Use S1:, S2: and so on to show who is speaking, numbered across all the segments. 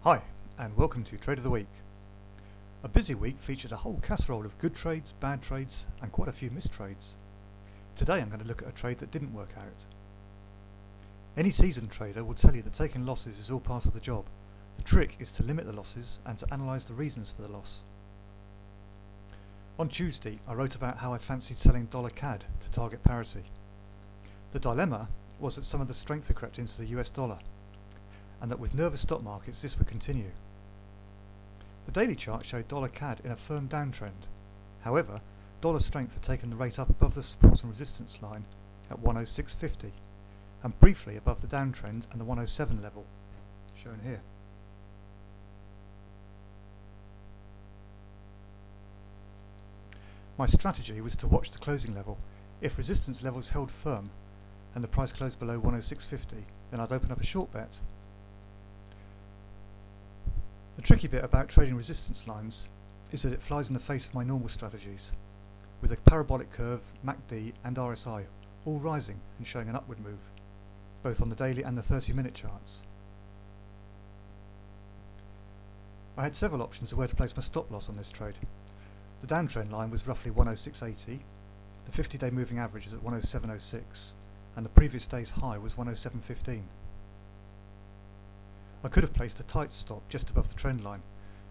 S1: Hi, and welcome to Trade of the Week. A busy week featured a whole casserole of good trades, bad trades, and quite a few missed trades. Today I'm going to look at a trade that didn't work out. Any seasoned trader will tell you that taking losses is all part of the job. The trick is to limit the losses and to analyse the reasons for the loss. On Tuesday I wrote about how I fancied selling dollar CAD to target parity. The dilemma was that some of the strength had crept into the US dollar, and that with nervous stock markets this would continue. The daily chart showed dollar CAD in a firm downtrend. However, dollar strength had taken the rate up above the support and resistance line at 106.50 and briefly above the downtrend and the 107 level, shown here. My strategy was to watch the closing level. If resistance levels held firm and the price closed below 106.50, then I'd open up a short bet. The tricky bit about trading resistance lines is that it flies in the face of my normal strategies, with a parabolic curve, MACD and RSI all rising and showing an upward move, both on the daily and the 30-minute charts. I had several options of where to place my stop loss on this trade. The downtrend line was roughly 106.80, the 50-day moving average is at 107.06, and the previous day's high was 107.15. I could have placed a tight stop just above the trend line,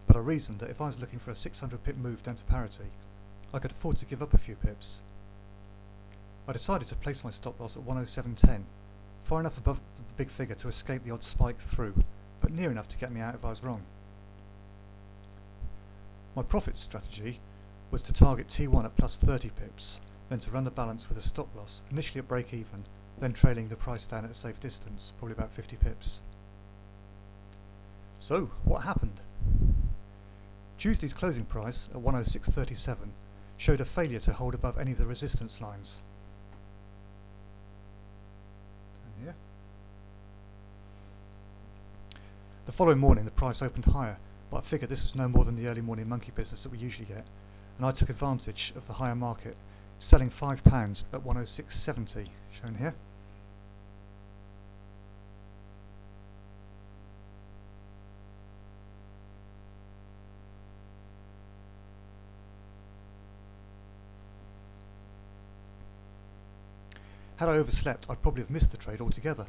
S1: but I reasoned that if I was looking for a 600 pip move down to parity, I could afford to give up a few pips. I decided to place my stop loss at 107.10, far enough above the big figure to escape the odd spike through, but near enough to get me out if I was wrong. My profit strategy was to target T1 at plus 30 pips, then to run the balance with a stop loss, initially at break even, then trailing the price down at a safe distance, probably about 50 pips. So, what happened? Tuesday's closing price at 106.37 showed a failure to hold above any of the resistance lines. Down here. The following morning the price opened higher, but I figured this was no more than the early morning monkey business that we usually get, and I took advantage of the higher market, selling £5 at 106.70, shown here. Had I overslept, I'd probably have missed the trade altogether,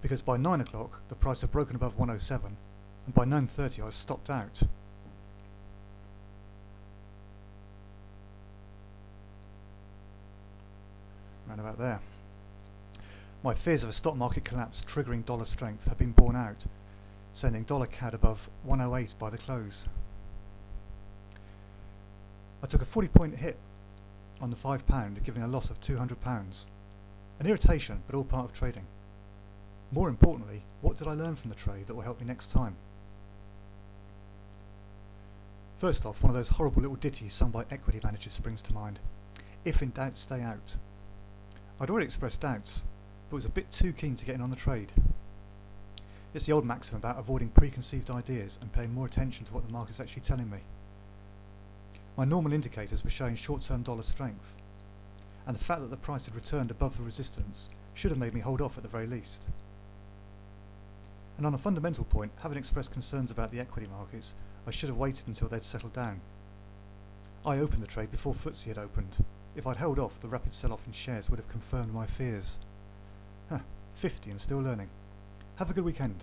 S1: because by 9 o'clock the price had broken above 107, and by 9:30 I was stopped out. Round about there. My fears of a stock market collapse triggering dollar strength had been borne out, sending dollar CAD above 108 by the close. I took a 40-point hit on the £5, giving a loss of £200. An irritation, but all part of trading. More importantly, what did I learn from the trade that will help me next time? First off, one of those horrible little ditties sung by equity managers springs to mind. If in doubt, stay out. I'd already expressed doubts, but was a bit too keen to get in on the trade. It's the old maxim about avoiding preconceived ideas and paying more attention to what the market's actually telling me. My normal indicators were showing short-term dollar strength, and the fact that the price had returned above the resistance should have made me hold off at the very least. And on a fundamental point, having expressed concerns about the equity markets, I should have waited until they'd settled down. I opened the trade before FTSE had opened. If I'd held off, the rapid sell-off in shares would have confirmed my fears. 50 and still learning. Have a good weekend.